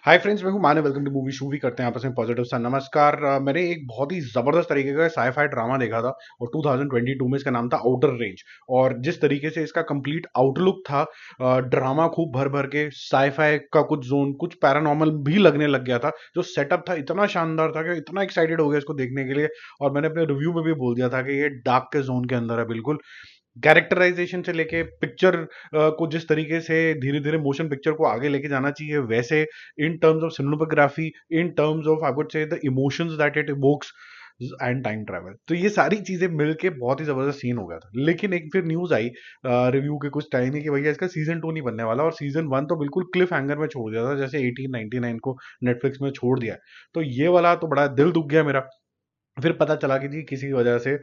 Hi friends, मैं हूं Maane. Welcome to movie शूवी। करते हैं आपस में पॉजिटिव सा नमस्कार। मैंने एक बहुत ही जबरदस्त तरीके का साईफाई ड्रामा देखा था और 2022 में इसका नाम था आउटर रेंज। और जिस तरीके से इसका कंप्लीट आउटलुक था, ड्रामा खूब भर भर के साईफाई का कुछ जोन, कुछ पैरानॉर्मल भी लगने लग गया था। जो सेटअप था इतना शानदार था कि इतना एक्साइटेड हो गया इसको देखने के लिए। और मैंने अपने रिव्यू में भी बोल दिया था कि ये डार्क के जोन के अंदर है बिल्कुल। कैरेक्टराइजेशन से लेके पिक्चर को जिस तरीके से धीरे धीरे मोशन पिक्चर को आगे लेके जाना चाहिए, वैसे in terms of cinematography, in terms of I would say the emotions that it evokes and time travel, तो ये सारी चीजें मिलके बहुत ही जबरदस्त सीन हो गया था। लेकिन एक फिर न्यूज आई रिव्यू के कुछ टाइम ही कि भैया इसका सीजन 2 नहीं बनने वाला, और सीजन 1 तो बिल्कुल क्लिफ हैंगर में छोड़ दिया था, जैसे 1899 को नेटफ्लिक्स में छोड़ दिया है। तो ये वाला तो बड़ा दिल दुख गया मेरा। फिर पता चला कि जी किसी वजह से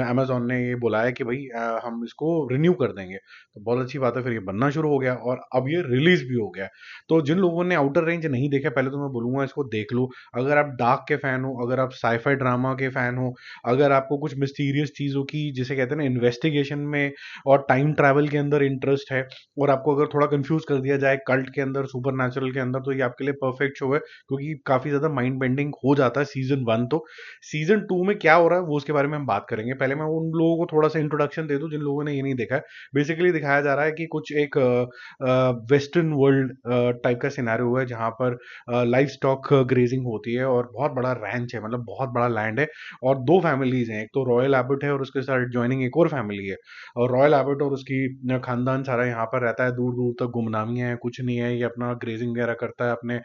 अमेजोन ने ये बोला है कि भाई हम इसको रिन्यू कर देंगे। तो बहुत अच्छी बात है, फिर ये बनना शुरू हो गया और अब ये रिलीज भी हो गया। तो जिन लोगों ने आउटर रेंज नहीं देखा, पहले तो मैं बोलूंगा इसको देख लो। अगर आप डार्क के फैन हो, अगर आप साईफाई ड्रामा के फैन हो, अगर आपको कुछ मिस्टीरियस चीजों की, जिसे कहते हैं ना, इन्वेस्टिगेशन में और टाइम ट्रैवल के अंदर इंटरेस्ट है, और आपको अगर थोड़ा कंफ्यूज कर दिया जाए कल्ट के अंदर, सुपर के अंदर, तो ये आपके लिए परफेक्ट शो है। क्योंकि काफी ज्यादा माइंड बेंडिंग हो जाता है सीजन 1। तो सीजन 2 में क्या हो रहा है वो उसके बारे में हम बात करेंगे। पहले मैं उन लोगों को थोड़ा सा इंट्रोडक्शन दे दूं जिन लोगों ने ये नहीं देखा है। बेसिकली दिखाया जा रहा है कि कुछ एक वेस्टर्न वर्ल्ड टाइप का सिनेरियो है, जहां पर लाइव स्टॉक ग्रेजिंग होती है और बहुत बड़ा रैंच है, मतलब बहुत बड़ा लैंड है। और दो फैमिलीज हैं, एक तो रॉयल एबट है और उसके साथ ज्वाइनिंग एक और फैमिली है। और रॉयल एबट और उसकी खानदान सारा यहाँ पर रहता है, दूर दूर तक गुमनामी है, कुछ नहीं है, ये अपना ग्रेजिंग वगैरह करता है, अपने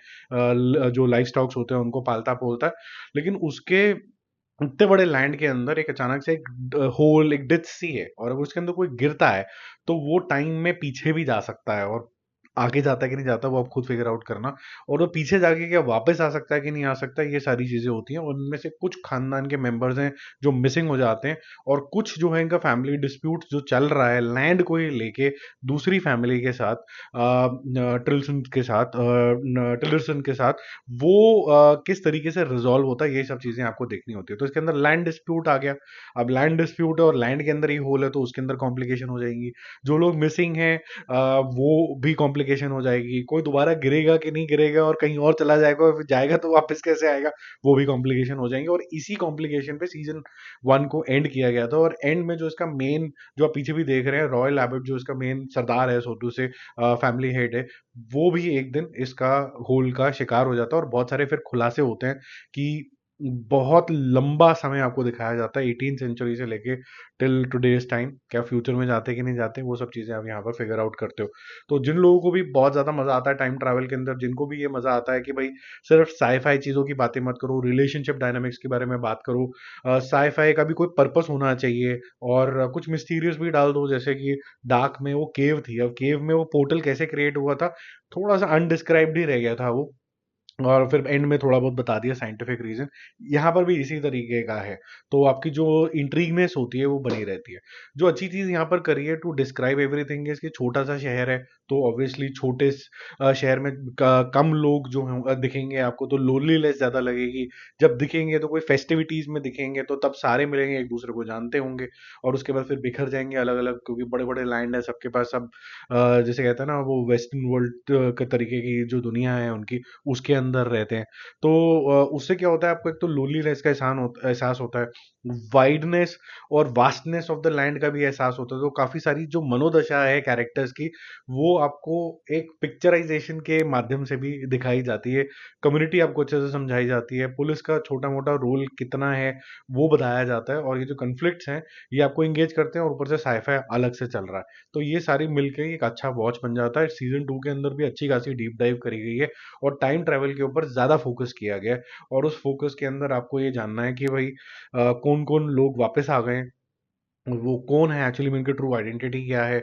जो लाइव स्टॉक्स होते हैं उनको पालता पोलता है। लेकिन उसके इतने बड़े लैंड के अंदर एक अचानक से एक होल, एक डेथ सी है, और अगर उसके अंदर कोई गिरता है तो वो टाइम में पीछे भी जा सकता है, और आगे जाता है कि नहीं जाता वो आप खुद फिगर आउट करना। और वो पीछे जाके क्या वापस आ सकता है कि नहीं आ सकता, ये सारी चीजें होती हैं। और उनमें से कुछ खानदान के मेंबर्स हैं जो मिसिंग हो जाते हैं, और कुछ जो है इनका फैमिली डिस्प्यूट जो चल रहा है लैंड को ही लेके दूसरी फैमिली के साथ, टिल्सन के साथ, टिलरसन के साथ, वो किस तरीके से रिजॉल्व होता है, ये सब चीजें आपको देखनी होती है। तो इसके अंदर लैंड डिस्प्यूट आ गया। अब लैंड डिस्प्यूट है और लैंड के अंदर ही होल है, तो उसके अंदर कॉम्प्लिकेशन हो जाएंगी। जो लोग मिसिंग हैं, वो भी कॉम्प्लिकेशन हो जाएगी। कोई दोबारा गिरेगा कि नहीं गिरेगा, और कहीं और चला जाएगा, फिर जाएगा तो वापस कैसे आएगा, वो भी कॉम्प्लिकेशन हो जाएंगे। और इसी कॉम्प्लिकेशन पे सीजन 1 को एंड किया गया था। और एंड में जो इसका मेन, जो आप पीछे भी देख रहे हैं, रॉयल एबट जो इसका मेन सरदार है, सोटू से फैमिली हेड है, वो भी एक दिन इसका होल का शिकार हो जाता है। और बहुत सारे फिर खुलासे होते हैं कि बहुत लंबा समय आपको दिखाया जाता है, 18 सेंचुरी से लेके टिल टुडेज टाइम, क्या फ्यूचर में जाते कि नहीं जाते, वो सब चीजें आप यहाँ पर फिगर आउट करते हो। तो जिन लोगों को भी बहुत ज्यादा मजा आता है टाइम ट्रैवल के अंदर, जिनको भी ये मजा आता है कि भाई सिर्फ साईफाई चीजों की बातें मत करो, रिलेशनशिप डायनामिक्स के बारे में बात करो, साईफाई का भी कोई पर्पस होना चाहिए, और कुछ मिस्टीरियस भी डाल दो, जैसे कि डार्क में वो केव थी, अब केव में वो पोर्टल कैसे क्रिएट हुआ था, थोड़ा सा अनडिस्क्राइब्ड ही रह गया था वो। और फिर एंड में थोड़ा बहुत बता दिया साइंटिफिक रीजन। यहाँ पर भी इसी तरीके का है। तो आपकी जो इंट्रीगनेस होती है वो बनी रहती है। जो अच्छी चीज यहाँ पर करी है टू डिस्क्राइब एवरीथिंग, इसके छोटा सा शहर है, तो ऑब्वियसली छोटे शहर में कम लोग जो हैं दिखेंगे आपको, तो लोनलीनेस ज्यादा लगेगी। जब दिखेंगे तो कोई फेस्टिविटीज में दिखेंगे, तो तब सारे मिलेंगे, एक दूसरे को जानते होंगे। और उसके बाद फिर बिखर जाएंगे अलग अलग, क्योंकि बड़े बड़े लैंड है सबके पास। सब जैसे कहते हैं ना, वो वेस्टर्न वर्ल्ड के तरीके की जो दुनिया है उनकी, उसके अंदर रहते हैं। तो उससे क्या होता है, आपको एक तो लोनलीनेस का एहसास होता है, वाइडनेस और वास्टनेस ऑफ द लैंड का भी एहसास होता है। तो काफी सारी जो मनोदशा है कैरेक्टर्स की, वो आपको एक पिक्चराइजेशन के माध्यम से भी दिखाई जाती है। कम्युनिटी आपको अच्छे से समझाई जाती है, पुलिस का छोटा मोटा रोल कितना है वो बताया जाता है, और ये जो कन्फ्लिक्ट्स हैं ये आपको इंगेज करते हैं, और ऊपर से साईफाई अलग से चल रहा है। तो ये सारी मिलकर एक अच्छा वॉच बन जाता है। सीजन 2 के अंदर भी अच्छी खासी डीप डाइव करी गई है, और टाइम ट्रैवल के ऊपर ज्यादा फोकस किया गया है। और उस फोकस के अंदर आपको ये जानना है कि भाई कौन कौन लोग वापस आ गए हैं, वो कौन है एक्चुअली में, इनकी ट्रू आइडेंटिटी क्या है,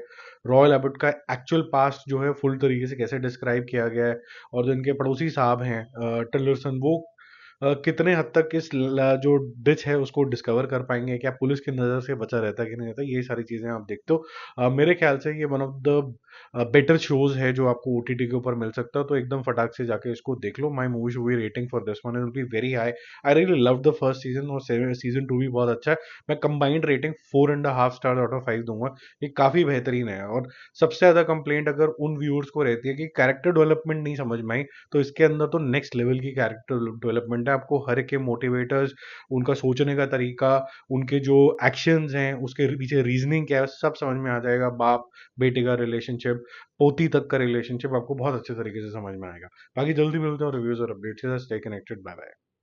रॉयल एबर्ट का एक्चुअल पास्ट जो है फुल तरीके से कैसे डिस्क्राइब किया गया है, और जो इनके पड़ोसी साहब हैं टिलरसन, वो कितने हद तक जो डिच है उसको डिस्कवर कर पाएंगे, क्या पुलिस की नज़र से बचा रहता है कि नहीं रहता, ये सारी चीज़ें आप देखते हो। मेरे ख्याल से ये one of the better shows है जो आपको ओटीटी के ऊपर मिल सकता है, तो एकदम फटाक से जाके इसको देख लो। माई मूवी शूवी rating for this one will be very high. I really love the first season, और सीजन 2 भी बहुत अच्छा है। मैं combined rating 4.5 star out of 5 दूंगा। ये काफी बेहतरीन है। और सबसे ज्यादा कंप्लेंट अगर उन व्यूअर्स को रहती है कि कैरेक्टर डेवलपमेंट नहीं समझ में आई, तो इसके अंदर तो नेक्स्ट लेवल की कैरेक्टर डेवलपमेंट है। आपको हर एक के मोटिवेटर्स, उनका सोचने का तरीका, उनके जो एक्शंस हैं, उसके पीछे रीजनिंग क्या है, सब समझ में आ जाएगा। बाप बेटे का रिलेशनशिप, पोती तक का रिलेशनशिप आपको बहुत अच्छे तरीके से समझ में आएगा। बाकी जल्दी मिलते हैं रिव्यूज और अपडेट्स के साथ। Stay connected, bye bye.